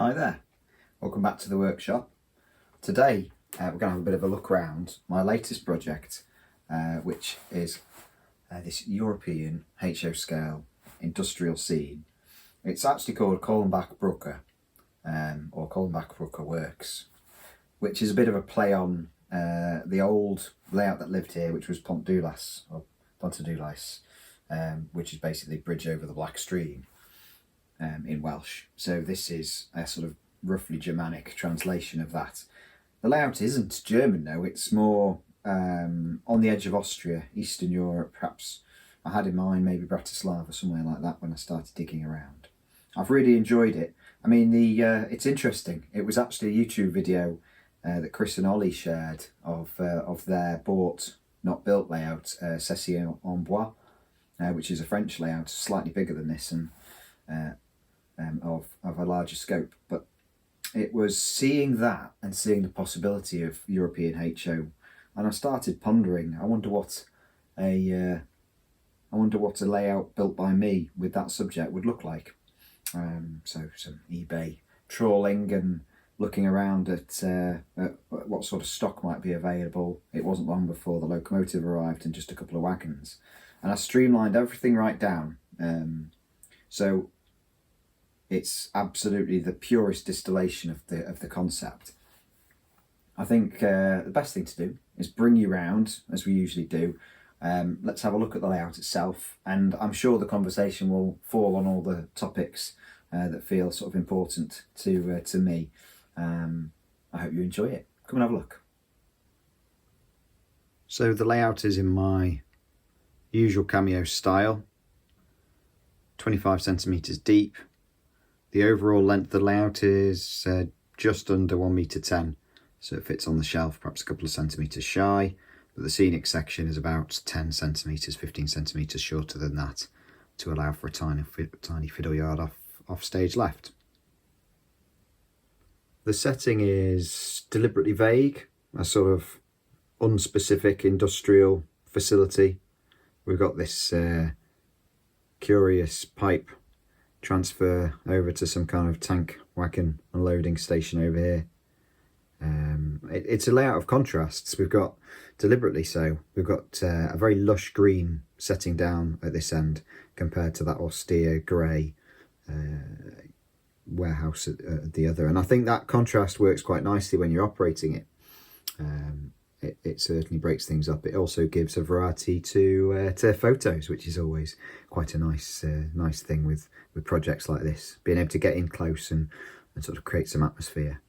Hi there, welcome back to the workshop. Today we're going to have a bit of a look around my latest project, which is this European HO scale industrial scene. It's actually called Kohlenbachbrücke or Kohlenbachbrücke Werks, which is a bit of a play on the old layout that lived here, which was Pont du Lac, or Ponta du Lac, which is basically bridge over the Black Stream. In Welsh. So this is a sort of roughly Germanic translation of that. The layout isn't German though, it's more on the edge of Austria, Eastern Europe perhaps. I had in mind maybe Bratislava, somewhere like that when I started digging around. I've really enjoyed it. I mean, it's interesting. It was actually a YouTube video that Chris and Ollie shared of their bought, not built layout, Ceci en Bois, which is a French layout, slightly bigger than this and of a larger scope, but it was seeing that and seeing the possibility of European HO, and I started pondering. I wonder what a layout built by me with that subject would look like. So some eBay trawling and looking around at what sort of stock might be available. It wasn't long before the locomotive arrived and just a couple of wagons, and I streamlined everything right down. So it's absolutely the purest distillation of the concept. I think the best thing to do is bring you round, as we usually do. Let's have a look at the layout itself, and I'm sure the conversation will fall on all the topics that feel sort of important to me. I hope you enjoy it. Come and have a look. So the layout is in my usual cameo style, 25 centimetres deep. The overall length of the layout is just under 1.10 m, so it fits on the shelf, perhaps a couple of centimetres shy, but the scenic section is about 10 centimetres, 15 centimetres shorter than that, to allow for a tiny fiddle yard off stage left. The setting is deliberately vague, a sort of unspecific industrial facility. We've got this curious pipe transfer over to some kind of tank wagon unloading station over here. It's a layout of contrasts. We've got, deliberately so, we've got a very lush green setting down at this end compared to that austere grey warehouse at the other, and I think that contrast works quite nicely when you're operating it. It certainly breaks things up. It also gives a variety to photos, which is always quite a nice thing with projects like this, being able to get in close and sort of create some atmosphere.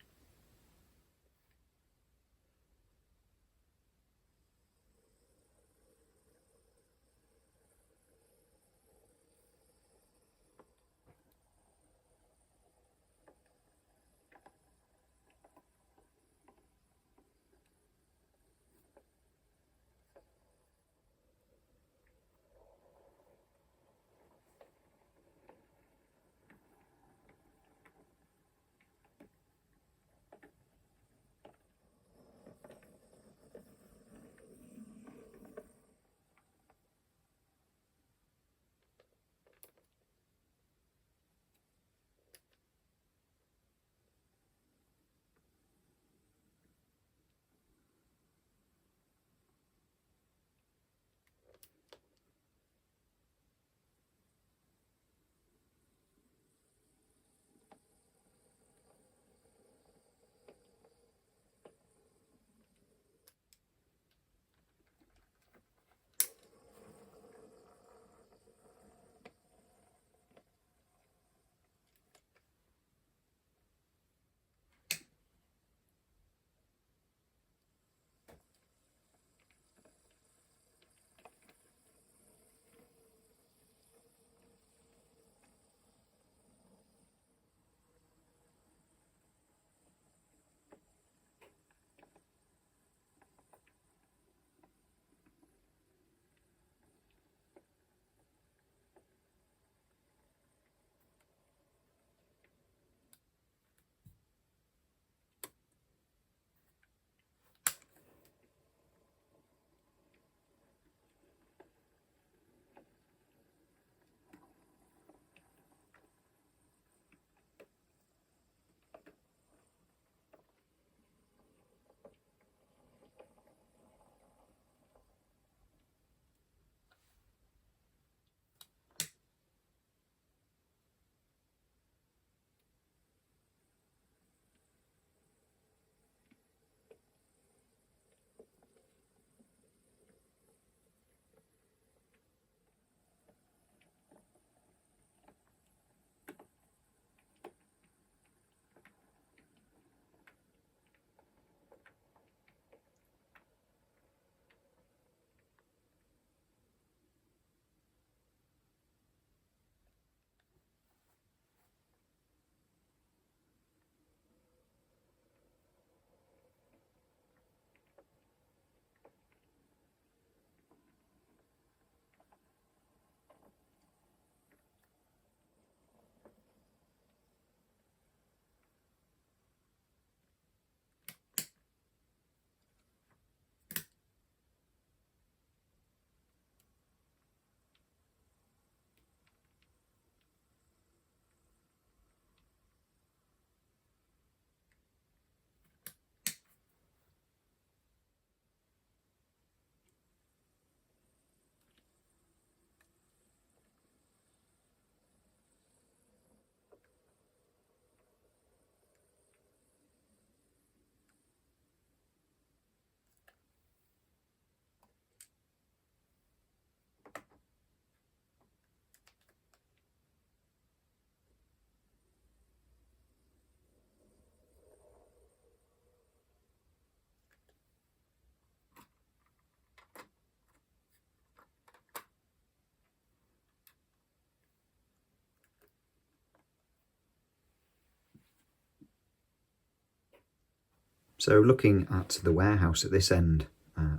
So looking at the warehouse at this end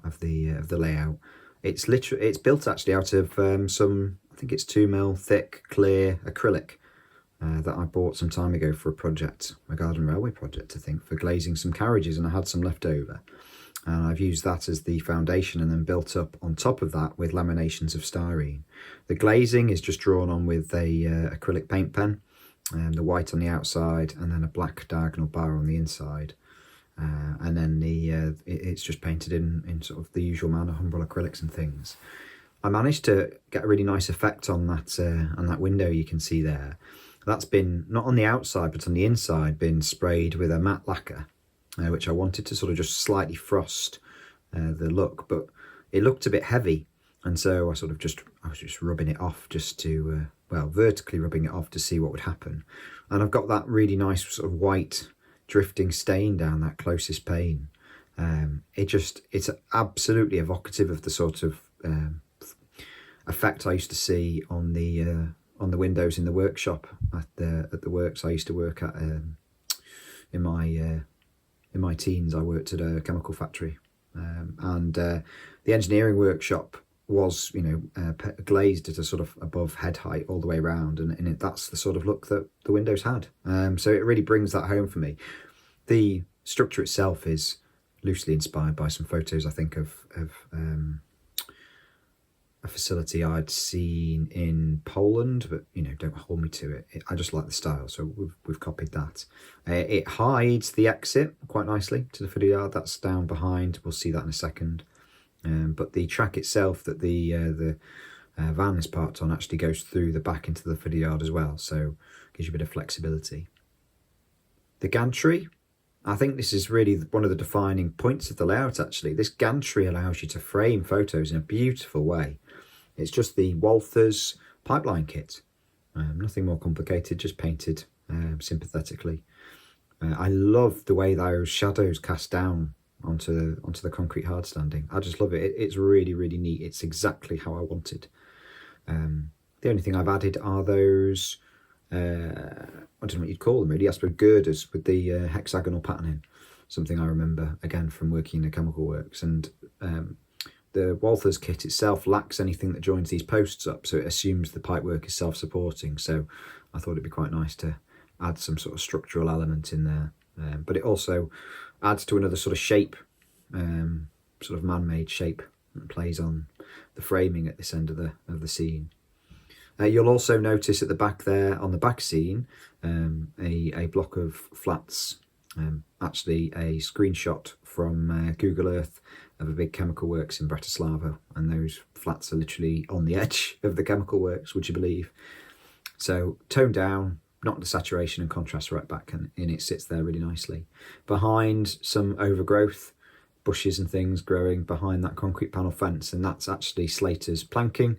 of the layout, it's built actually out of some, I think it's 2mm thick clear acrylic that I bought some time ago for a project, a garden railway project I think, for glazing some carriages, and I had some left over. And I've used that as the foundation and then built up on top of that with laminations of styrene. The glazing is just drawn on with a acrylic paint pen, the white on the outside and then a black diagonal bar on the inside. And then it's just painted in sort of the usual manner, humble acrylics and things. I managed to get a really nice effect on that window you can see there. That's been, not on the outside but on the inside, been sprayed with a matte lacquer, which I wanted to sort of just slightly frost the look, but it looked a bit heavy, and so I was just rubbing it off just to, vertically rubbing it off to see what would happen. And I've got that really nice sort of white drifting stain down that closest pane. It's absolutely evocative of the sort of effect I used to see on the windows in the workshop at the works I used to work at in my teens. I worked at a chemical factory, and the engineering workshop was, glazed at a sort of above head height all the way around, and that's the sort of look that the windows had. So it really brings that home for me. The structure itself is loosely inspired by some photos I think of a facility I'd seen in Poland, but don't hold me to it. I just like the style, so we've copied that. It hides the exit quite nicely to the footer yard. That's down behind. We'll see that in a second. But the track itself that the van is parked on actually goes through the back into the footer yard as well, so gives you a bit of flexibility. The gantry, I think this is really one of the defining points of the layout actually. This gantry allows you to frame photos in a beautiful way. It's just the Walthers pipeline kit, nothing more complicated, just painted sympathetically. I love the way those shadows cast down onto the concrete hard standing. I just love it. It's really, really neat. It's exactly how I wanted. The only thing I've added are those, I don't know what you'd call them really, I suppose girders with the hexagonal patterning. Something I remember again from working in the chemical works. And the Walthers kit itself lacks anything that joins these posts up, so it assumes the pipework is self-supporting. So I thought it'd be quite nice to add some sort of structural element in there. But it also adds to another sort of shape, sort of man-made shape that plays on the framing at this end of the scene. You'll also notice at the back there, on the back scene, a block of flats, actually a screenshot from Google Earth of a big chemical works in Bratislava, and those flats are literally on the edge of the chemical works, would you believe? So toned down, not the saturation and contrast right back, and it sits there really nicely. Behind some overgrowth, bushes and things growing behind that concrete panel fence, and that's actually Slater's planking,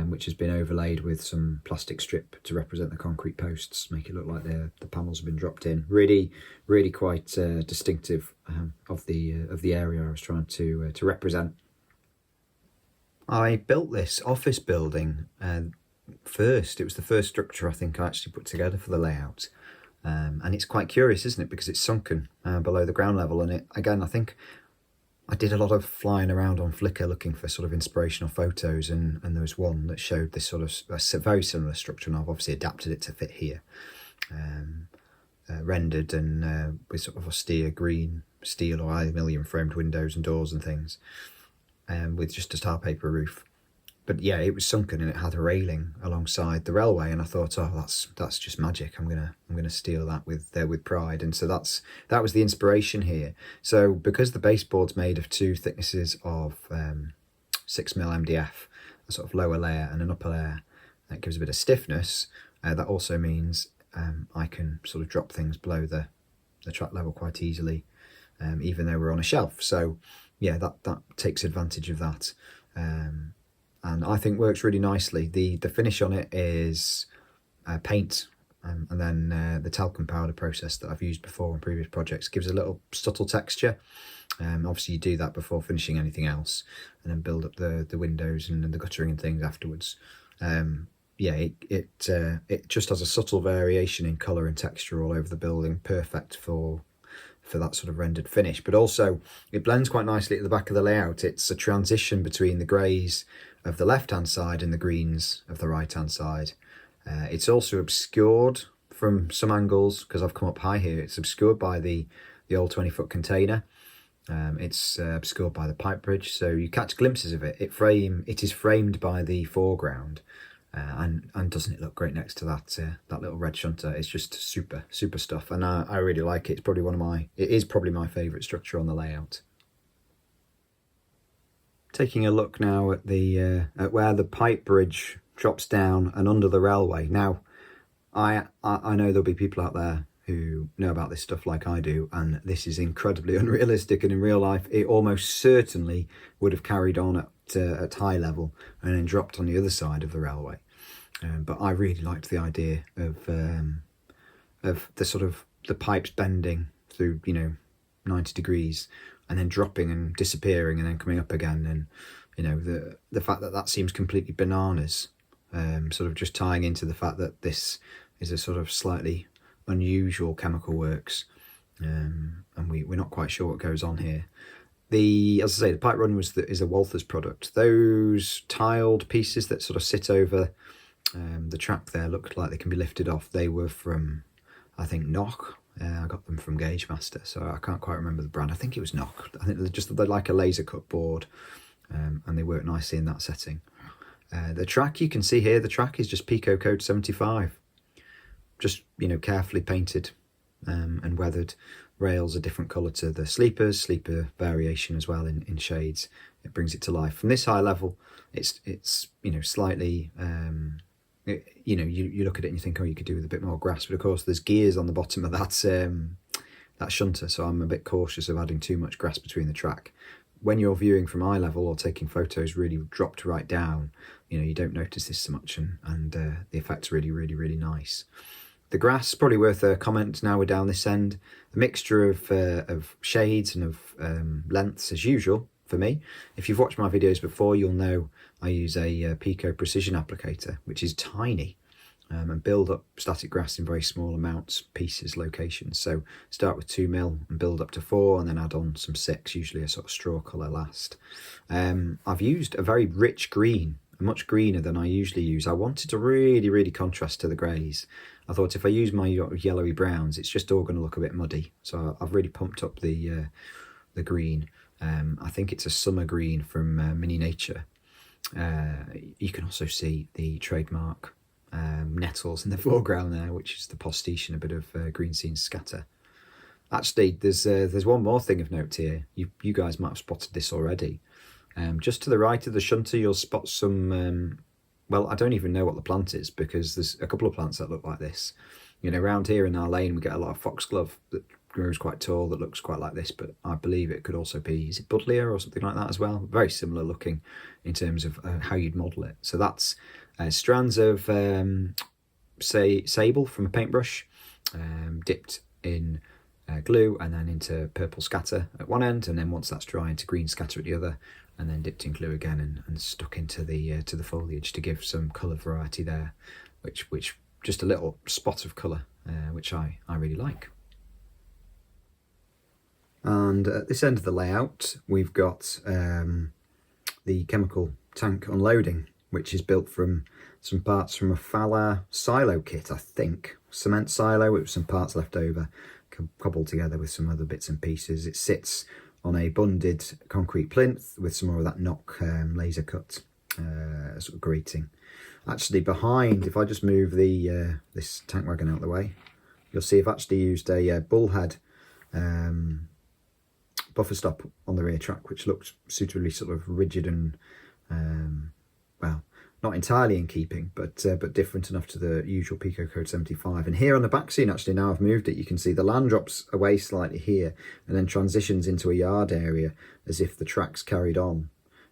which has been overlaid with some plastic strip to represent the concrete posts, make it look like the panels have been dropped in. Really, really quite distinctive of the area I was trying to represent. I built this office building first. It was the first structure I think I actually put together for the layout, and it's quite curious, isn't it, because it's sunken below the ground level. And it, again, I think I did a lot of flying around on Flickr looking for sort of inspirational photos, and there was one that showed this sort of a very similar structure, and I've obviously adapted it to fit here. Rendered and with sort of austere green steel or aluminium framed windows and doors and things, with just a tar paper roof. But yeah, it was sunken and it had a railing alongside the railway, and I thought, oh, that's just magic. I'm gonna steal that with pride. And so that was the inspiration here. So because the baseboard's made of two thicknesses of 6mm MDF, a sort of lower layer and an upper layer, that gives a bit of stiffness. That also means I can sort of drop things below the track level quite easily, even though we're on a shelf. So yeah, that takes advantage of that. And I think works really nicely. The finish on it is paint, and then the talcum powder process that I've used before on previous projects gives a little subtle texture. Obviously you do that before finishing anything else, and then build up the windows and the guttering and things afterwards. Yeah, it just has a subtle variation in colour and texture all over the building, perfect for for that sort of rendered finish. But also it blends quite nicely at the back of the layout. It's a transition between the greys of the left hand side and the greens of the right hand side. It's also obscured from some angles because I've come up high here. It's obscured by the old 20-foot container. It's obscured by the pipe bridge, so you catch glimpses of it. It is framed by the foreground, and doesn't it look great next to that little red shunter? It's just super stuff, and I really like it. It's probably it is probably my favourite structure on the layout. Taking a look now at at where the pipe bridge drops down and under the railway. Now, I know there'll be people out there who know about this stuff like I do, and this is incredibly unrealistic, and in real life it almost certainly would have carried on at high level and then dropped on the other side of the railway. But I really liked the idea of the sort of the pipes bending through 90 degrees and then dropping and disappearing and then coming up again, and the fact that seems completely bananas, sort of just tying into the fact that this is a sort of slightly unusual chemical works, and we're not quite sure what goes on here. As I say, the pipe run is a Walther's product. Those tiled pieces that sort of sit over the track there look like they can be lifted off. They were from, I think, Knock. I got them from Gauge Master, so I can't quite remember the brand. I think it was Knock. I think they're like a laser cut board, and they work nicely in that setting. The track, you can see here, the track is just Pico Code 75. Just carefully painted and weathered. Rails a different colour to the sleeper variation as well in shades. It brings it to life. From this high level, it's slightly you look at it and you think, oh, you could do with a bit more grass, but of course there's gears on the bottom of that shunter, so I'm a bit cautious of adding too much grass between the track. When you're viewing from eye level or taking photos really dropped right down, you don't notice this so much, and the effect's really nice. The grass, probably worth a comment now we're down this end. A mixture of shades and of lengths as usual for me. If you've watched my videos before, you'll know I use a Pico precision applicator, which is tiny, and build up static grass in very small amounts, pieces, locations. So start with 2mm and build up to 4, and then add on some 6, usually a sort of straw colour last. I've used a very rich green, much greener than I usually use. I wanted to really contrast to the greys. I thought if I use my yellowy browns, it's just all going to look a bit muddy. So I've really pumped up the green. I think it's a summer green from Mini Nature. You can also see the trademark nettles in the foreground there, which is the postiche and a bit of green scene scatter. Actually, there's one more thing of note here. You guys might have spotted this already. Just to the right of the shunter, you'll spot some, well, I don't even know what the plant is, because there's a couple of plants that look like this. Around here in our lane, we get a lot of foxglove that grows quite tall, that looks quite like this, but I believe it could also be, is it buddleia or something like that as well? Very similar looking in terms of how you'd model it. So that's strands of, sable from a paintbrush, dipped in glue and then into purple scatter at one end, and then once that's dry, into green scatter at the other, and then dipped in glue again and stuck into the foliage to give some colour variety there, which just a little spot of colour, which I really like. And at this end of the layout, we've got the chemical tank unloading, which is built from some parts from a Fowler silo kit, I think. Cement silo with some parts left over, cobbled together with some other bits and pieces. It sits on a bunded concrete plinth with some more of that Knock laser cut sort of grating. Actually behind, if I just move the this tank wagon out of the way, you'll see I've actually used a bullhead buffer stop on the rear track, which looks suitably sort of rigid and well, not entirely in keeping, but different enough to the usual Pico Code 75. And here on the back scene, actually, now I've moved it, you can see the land drops away slightly here and then transitions into a yard area as if the track's carried on.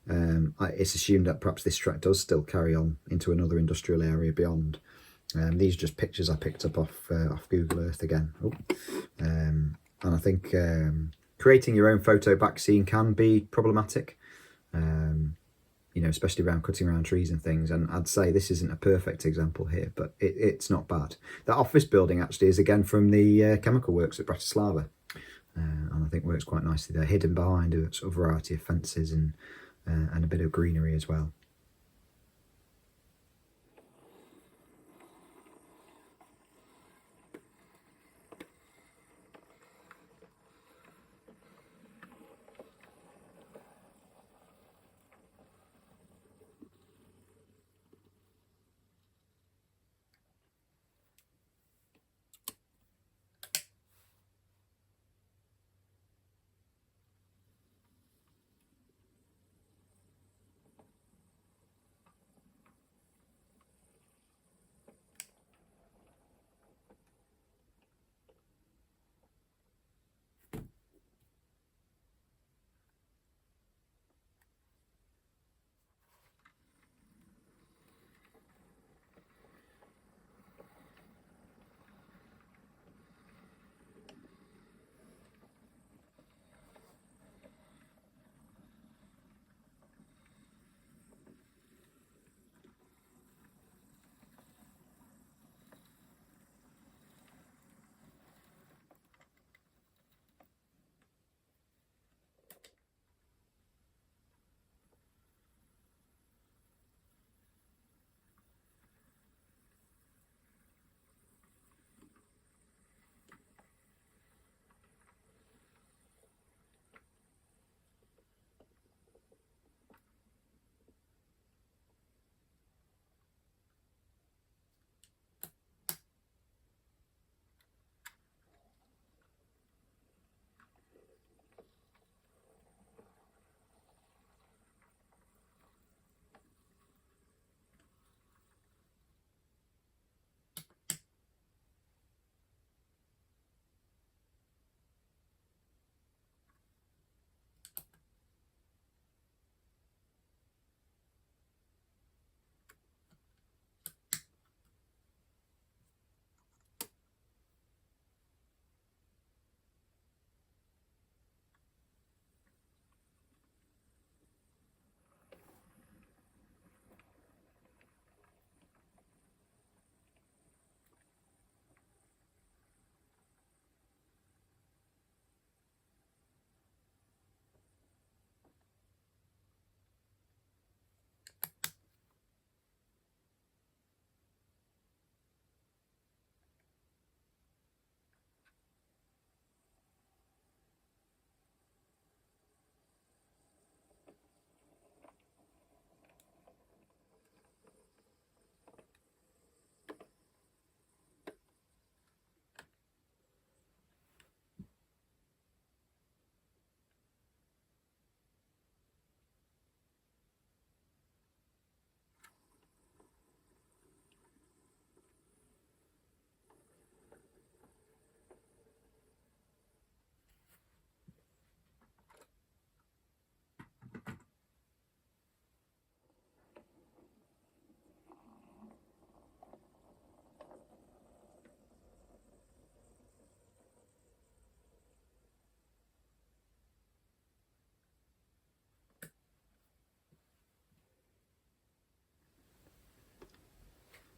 It's assumed that perhaps this track does still carry on into another industrial area beyond. These are just pictures I picked up off Google Earth again. And I think creating your own photo back scene can be problematic. Especially around cutting around trees and things. And I'd say this isn't a perfect example here, but it's not bad. That office building actually is again from the chemical works at Bratislava. and I think works quite nicely there, hidden behind a sort of variety of fences and a bit of greenery as well.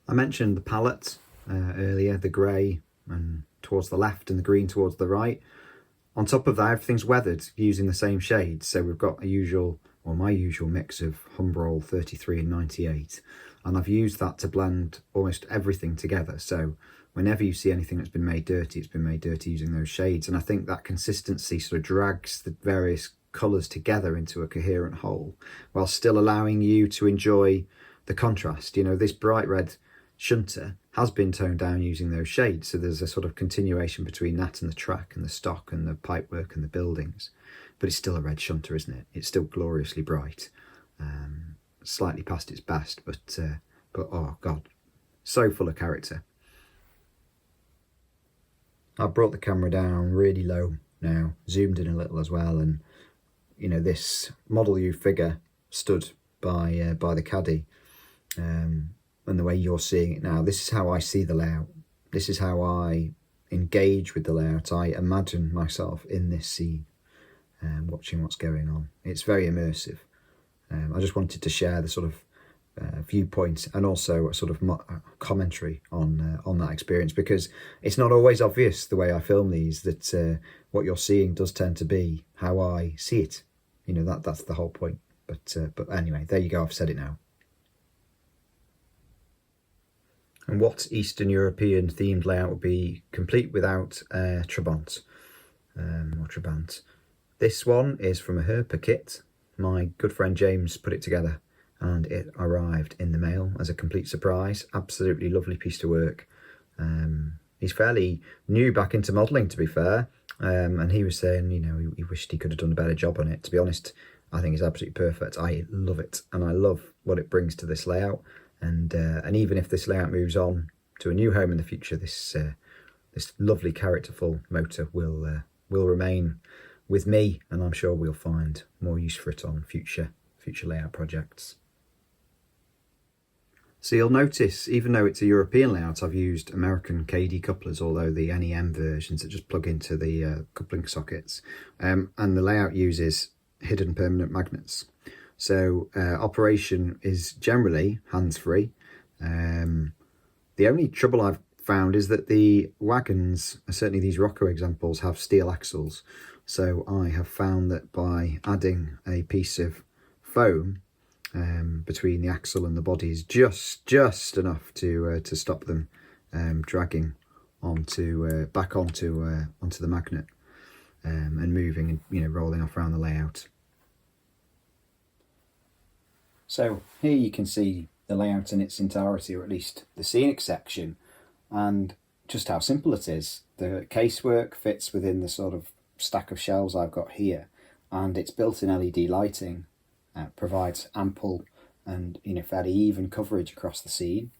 I mentioned the palette earlier, the grey and towards the left and the green towards the right. On top of that, everything's weathered using the same shades. So we've got my usual mix of Humbrol 33 and 98. And I've used that to blend almost everything together. So whenever you see anything that's been made dirty, it's been made dirty using those shades. And I think that consistency sort of drags the various colours together into a coherent whole, while still allowing you to enjoy the contrast. You know, this bright red shunter has been toned down using those shades, so there's a sort of continuation between that and the track and the stock and the pipework and the buildings, but it's still a red shunter, isn't it? It's still gloriously bright, slightly past its best, but oh god, so full of character. I've brought the camera down really low now, zoomed in a little as well, and you know, this Model U figure stood by the caddy, and the way you're seeing it now, this is how I see the layout. This is how I engage with the layout. I imagine myself in this scene and watching what's going on. It's very immersive. I just wanted to share the sort of viewpoint, and also a sort of commentary on that experience, because it's not always obvious the way I film these that what you're seeing does tend to be how I see it. You know, that's the whole point. But anyway, there you go. I've said it now. And what Eastern European themed layout would be complete without Trabant or Trabant? This one is from a Herpa kit. My good friend James put it together, and it arrived in the mail as a complete surprise. Absolutely lovely piece of work. He's fairly new back into modelling, to be fair, and he was saying, you know, he wished he could have done a better job on it. To be honest, I think it's absolutely perfect. I love it, and I love what it brings to this layout. And even if this layout moves on to a new home in the future, this lovely characterful motor will remain with me, and I'm sure we'll find more use for it on future layout projects. So you'll notice, even though it's a European layout, I've used American KD couplers, although the NEM versions that just plug into the coupling sockets, and the layout uses hidden permanent magnets. So operation is generally hands-free. The only trouble I've found is that the wagons, certainly these Rocco examples, have steel axles. So I have found that by adding a piece of foam between the axle and the body is just enough to stop them dragging back onto the magnet and moving and, you know, rolling off around the layout. So here you can see the layout in its entirety, or at least the scenic section, and just how simple it is. The casework fits within the sort of stack of shelves I've got here, and its built-in LED lighting provides ample and, you know, fairly even coverage across the scene.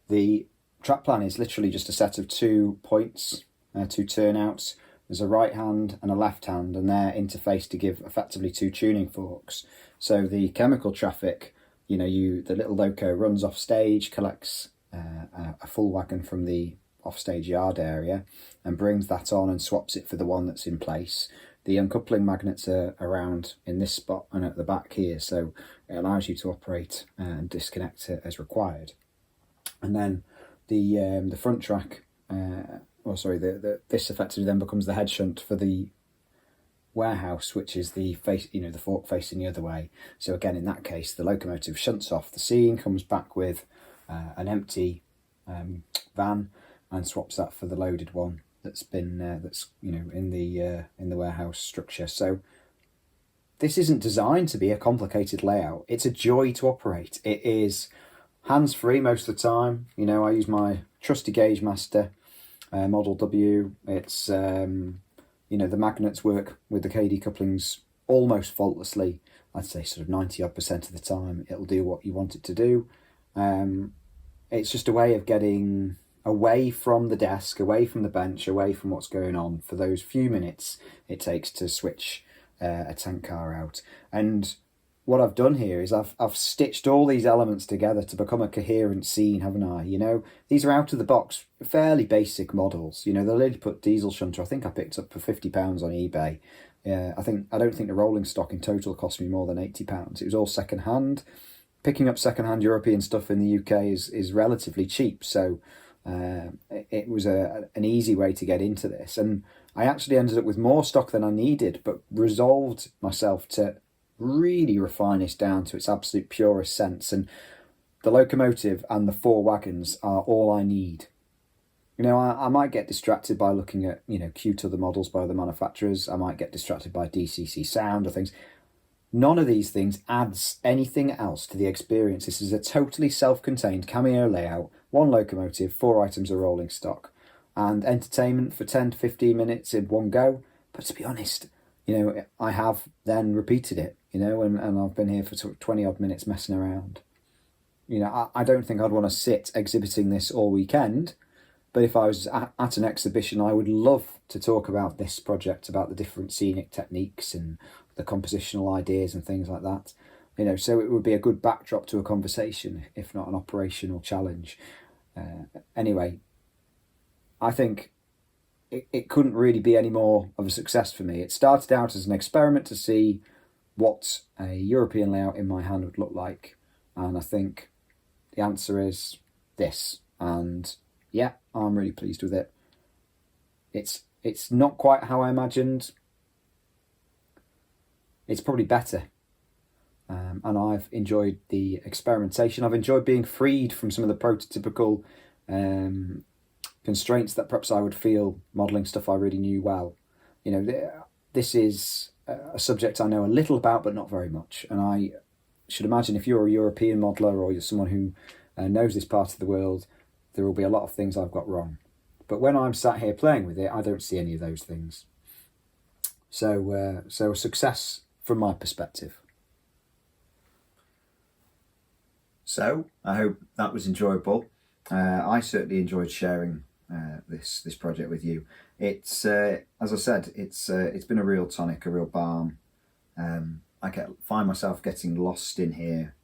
The track plan is literally just a set of 2 points, 2 turnouts. There's a right hand and a left hand, and they're interfaced to give effectively 2 tuning forks. So the chemical traffic, you know, the little loco runs off stage, collects a full wagon from the offstage yard area and brings that on and swaps it for the one that's in place. The uncoupling magnets are around in this spot and at the back here, so it allows you to operate and disconnect it as required. And then the front track, this effectively then becomes the head shunt for the warehouse, which is the face, you know, the fork facing the other way. So again, in that case, the locomotive shunts off the scene, comes back with an empty van, and swaps that for the loaded one that's been you know, in the warehouse structure. So this isn't designed to be a complicated layout. It's a joy to operate. It is hands-free most of the time. You know, I use my trusty Gauge Master Model W. It's you know, the magnets work with the KD couplings almost faultlessly. I'd say sort of 90% of the time it'll do what you want it to do. It's just a way of getting away from the desk, away from the bench, away from what's going on for those few minutes it takes to switch a tank car out. And what I've done here is I've stitched all these elements together to become a coherent scene, haven't I? You know, these are out of the box, fairly basic models. You know, the Lilliput diesel shunter, I think I picked up for £50 on eBay. I don't think the rolling stock in total cost me more than £80. It was all second hand. Picking up second hand European stuff in the UK is relatively cheap, so it was an easy way to get into this. And I actually ended up with more stock than I needed, but resolved myself to really refine this down to its absolute purest sense, and the locomotive and the 4 wagons are all I need. You know, I might get distracted by looking at, you know, cute other models by other manufacturers. I might get distracted by DCC sound or things. None of these things adds anything else to the experience. This is a totally self-contained cameo layout, 1 locomotive, 4 items of rolling stock, and entertainment for 10 to 15 minutes in one go. But to be honest, you know, I have then repeated it, you know, and I've been here for 20 odd minutes messing around. You know, I don't think I'd want to sit exhibiting this all weekend, but if I was at an exhibition, I would love to talk about this project, about the different scenic techniques and the compositional ideas and things like that. You know, so it would be a good backdrop to a conversation, if not an operational challenge. Anyway, I think it couldn't really be any more of a success for me. It started out as an experiment to see what a European layout in my hand would look like. And I think the answer is this. And yeah, I'm really pleased with it. It's not quite how I imagined. It's probably better. And I've enjoyed the experimentation. I've enjoyed being freed from some of the prototypical constraints that perhaps I would feel modelling stuff I really knew well. You know, this is a subject I know a little about, but not very much. And I should imagine if you're a European modeller or you're someone who knows this part of the world, there will be a lot of things I've got wrong. But when I'm sat here playing with it, I don't see any of those things. So a success from my perspective. So I hope that was enjoyable. I certainly enjoyed sharing this project with you. It's as I said, it's been a real tonic, a real balm. I find myself getting lost in here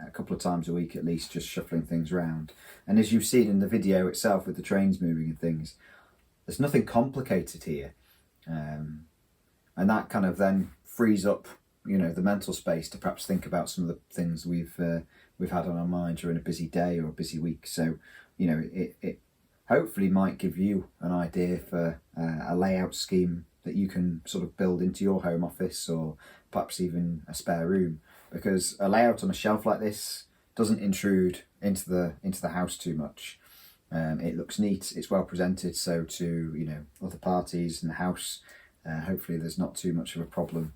a couple of times a week at least, just shuffling things around. And as you've seen in the video itself with the trains moving and things, there's nothing complicated here, and that kind of then frees up, you know, the mental space to perhaps think about some of the things we've had on our mind during a busy day or a busy week. So, you know, it hopefully might give you an idea for a layout scheme that you can sort of build into your home office or perhaps even a spare room, because a layout on a shelf like this doesn't intrude into the house too much. It looks neat, it's well presented, so to, you know, other parties in the house, hopefully there's not too much of a problem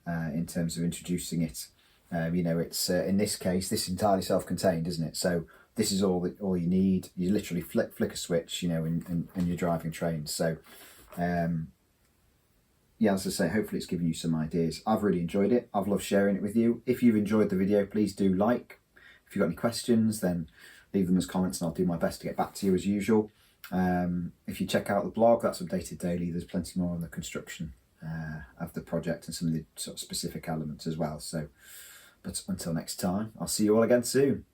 in terms of introducing it. You know, it's in this case, this is entirely self-contained, isn't it? So this is all you need. You literally flick a switch, you know, and you're driving trains. So yeah, as I say, hopefully it's given you some ideas. I've really enjoyed it. I've loved sharing it with you. If you've enjoyed the video, please do like. If you've got any questions, then leave them as comments and I'll do my best to get back to you as usual. If you check out the blog, that's updated daily. There's plenty more on the construction of the project and some of the sort of specific elements as well. So, but until next time, I'll see you all again soon.